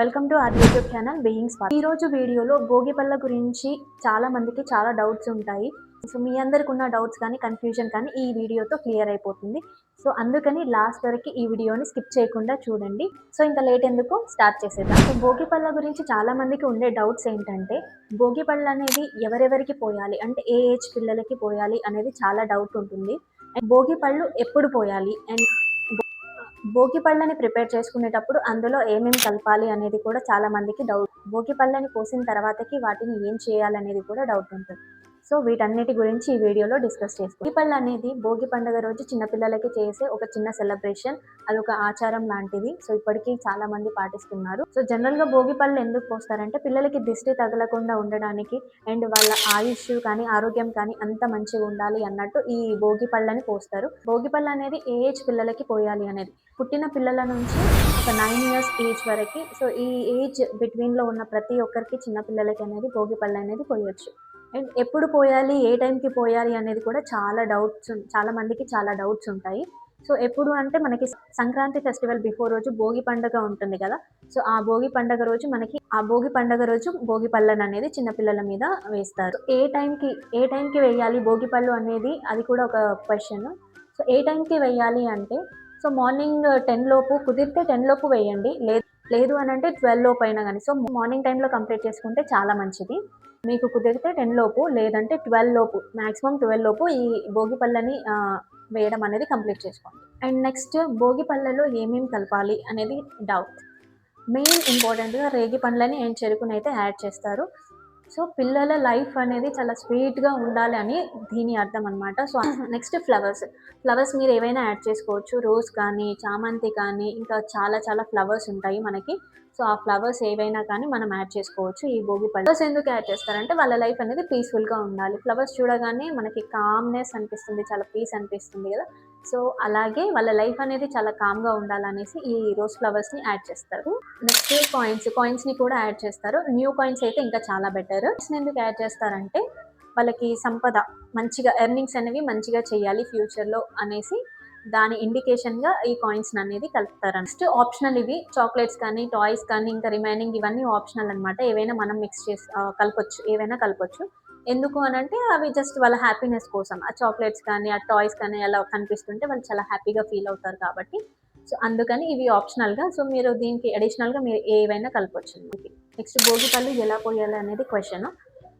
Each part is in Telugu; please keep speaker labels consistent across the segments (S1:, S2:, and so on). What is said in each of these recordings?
S1: Welcome to our YouTube channel being spark. ఈ రోజు వీడియోలో భోగి పళ్ళ గురించి చాలా మందికి చాలా డౌట్స్ ఉంటాయి. సో మీ అందరికి ఉన్న డౌట్స్ కానీ కన్ఫ్యూజన్ కానీ ఈ వీడియోతో క్లియర్ అయిపోతుంది. సో అందుకని లాస్ట్ వరకు ఈ వీడియోని స్కిప్ చేయకుండా చూడండి. సో ఇంకా లేట్ ఎందుకు స్టార్ట్ చేసేద్దాం. సో భోగి పళ్ళ గురించి చాలా మందికి ఉండే డౌట్స్ ఏంటంటే భోగి పళ్ళు అనేది ఎవరెవరికి పోయాలి, అంటే ఏ ఏజ్ పిల్లలకి పోయాలి అనేది చాలా డౌట్ ఉంటుంది. అండ్ భోగి పళ్ళు ఎప్పుడు పోయాలి, అండ్ భోగి పళ్ళని ప్రిపేర్ చేసుకునేటప్పుడు అందులో ఏమేమి కలపాలి అనేది కూడా చాలా మందికి డౌట్. భోగి పళ్ళని పోసిన తర్వాతకి వాటిని ఏం చేయాలనేది కూడా డౌట్ ఉంటుంది. సో వీటన్నిటి గురించి ఈ వీడియోలో డిస్కస్ చేసుకుంటాం. భోగి పళ్ళు అనేది భోగి పండుగ రోజు చిన్నపిల్లలకి చేసే ఒక చిన్న సెలబ్రేషన్, అదొక ఆచారం లాంటిది. సో ఇప్పటికీ చాలా మంది పాటిస్తున్నారు. సో జనరల్ గా భోగి పళ్ళు ఎందుకు పోస్తారంటే పిల్లలకి దిష్టి తగలకుండా ఉండడానికి అండ్ వాళ్ళ ఆయుష్ కానీ ఆరోగ్యం కానీ అంత మంచిగా ఉండాలి అన్నట్టు ఈ భోగి పళ్ళని పోస్తారు. భోగి పళ్ళు అనేది ఏ ఏజ్ పిల్లలకి పోయాలి అనేది పుట్టిన పిల్లల నుంచి ఒక 9 ఇయర్స్ ఏజ్ వరకు. సో ఈ ఏజ్ బిట్వీన్లో ఉన్న ప్రతి ఒక్కరికి చిన్న పిల్లలకి అనేది భోగి పళ్ళు అనేది పోయొచ్చు. అండ్ ఎప్పుడు పోయాలి, ఏ టైంకి పోయాలి అనేది కూడా చాలా మందికి చాలా డౌట్స్ ఉంటాయి. సో ఎప్పుడు అంటే మనకి సంక్రాంతి ఫెస్టివల్ బిఫోర్ రోజు భోగి పండుగ ఉంటుంది కదా. సో ఆ భోగి పండుగ రోజు భోగి పళ్ళని అనేది చిన్నపిల్లల మీద వేస్తారు. ఏ టైంకి వేయాలి భోగి పళ్ళు అనేది అది కూడా ఒక క్వశ్చన్. సో ఏ టైంకి వేయాలి అంటే సో మార్నింగ్ 10 లోపు, కుదిరితే 10 లోపు వేయండి, లేదు అని అంటే 12 లోపు అయినా కానీ. సో మార్నింగ్ టైంలో కంప్లీట్ చేసుకుంటే చాలా మంచిది. మీకు కుదిరితే 10 లోపు, లేదంటే 12 లోపు, మాక్సిమం 12 లోపు ఈ భోగి పళ్ళని వేయడం అనేది కంప్లీట్ చేసుకోండి. అండ్ నెక్స్ట్ భోగి పళ్ళలో ఏమేమి కలపాలి అనేది డౌట్. మెయిన్ ఇంపార్టెంట్గా రేగి పండ్లని అండ్ చెరుకుని అయితే యాడ్ చేస్తారు. సో పిల్లల లైఫ్ అనేది చాలా స్వీట్గా ఉండాలి అని దీని అర్థం అనమాట. సో నెక్స్ట్ ఫ్లవర్స్ మీరు ఏవైనా యాడ్ చేసుకోవచ్చు. రోజ్ కానీ, చామంతి కానీ, ఇంకా చాలా చాలా ఫ్లవర్స్ ఉంటాయి మనకి. సో ఆ ఫ్లవర్స్ ఏవైనా కానీ మనం యాడ్ చేసుకోవచ్చు ఈ భోగి పళ్ళు. ఫ్లవర్స్ ఎందుకు యాడ్ చేస్తారంటే వాళ్ళ లైఫ్ అనేది పీస్ఫుల్గా ఉండాలి. ఫ్లవర్స్ చూడగానే మనకి కామ్నెస్ అనిపిస్తుంది, చాలా పీస్ అనిపిస్తుంది కదా. సో అలాగే వాళ్ళ లైఫ్ అనేది చాలా కామ్గా ఉండాలనేసి ఈ రోజ్ ఫ్లవర్స్ని యాడ్ చేస్తారు. నెక్స్ట్ కాయిన్స్ని కూడా యాడ్ చేస్తారు. న్యూ కాయిన్స్ అయితే ఇంకా చాలా బెటర్. ఎందుకు యాడ్ చేస్తారంటే వాళ్ళకి సంపద మంచిగా, ఎర్నింగ్స్ అనేవి మంచిగా చేయాలి ఫ్యూచర్లో అనేసి దాని ఇండికేషన్గా ఈ కాయిన్స్ అనేది కలుపుతారు. నెక్స్ట్ ఆప్షనల్ ఇవి చాక్లెట్స్ కానీ, టాయ్స్ కానీ, ఇంకా రిమైనింగ్ ఇవన్నీ ఆప్షనల్ అనమాట. ఏవైనా మనం మిక్స్ చేసి ఏవైనా కలపొచ్చు. ఎందుకు అని అంటే అవి జస్ట్ వాళ్ళ హ్యాపీనెస్ కోసం. ఆ చాక్లెట్స్ కానీ, ఆ టాయ్స్ కానీ అలా కనిపిస్తుంటే వాళ్ళు చాలా హ్యాపీగా ఫీల్ అవుతారు కాబట్టి. సో అందుకని ఇవి ఆప్షనల్గా. సో మీరు దీనికి అడిషనల్గా మీరు ఏవైనా కలపొచ్చు. నెక్స్ట్ భోగి పళ్ళు ఎలా పోయాలి అనేది క్వశ్చన్.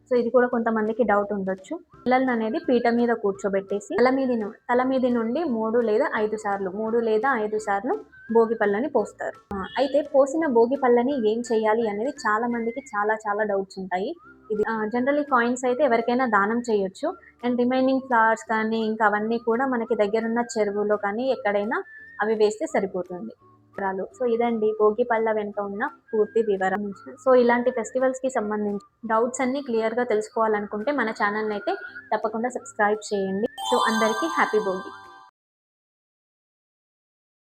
S1: సో ఇది కూడా కొంతమందికి డౌట్ ఉండొచ్చు. పిల్లల్ని అనేది పీట మీద కూర్చోబెట్టేసి తల మీది నుండి 3 లేదా 5 సార్లు భోగి పళ్ళని పోస్తారు. అయితే పోసిన భోగి పళ్ళని ఏం చేయాలి అనేది చాలా మందికి చాలా చాలా డౌట్స్ ఉంటాయి. ఇది జనరల్లీ కాయిన్స్ అయితే ఎవరికైనా దానం చేయొచ్చు. అండ్ రిమైనింగ్ ఫ్లవర్స్ కానీ ఇంకా అవన్నీ కూడా మనకి దగ్గరున్న చెరువులో కానీ ఎక్కడైనా అవి వేస్తే సరిపోతుంది. సో ఇదండి భోగి పళ్ళ వెనుక ఉన్న పూర్తి వివరం. సో ఇలాంటి ఫెస్టివల్స్కి సంబంధించి డౌట్స్ అన్ని క్లియర్గా తెలుసుకోవాలనుకుంటే మన ఛానల్ని అయితే తప్పకుండా సబ్స్క్రైబ్ చేయండి. సో అందరికీ హ్యాపీ భోగి.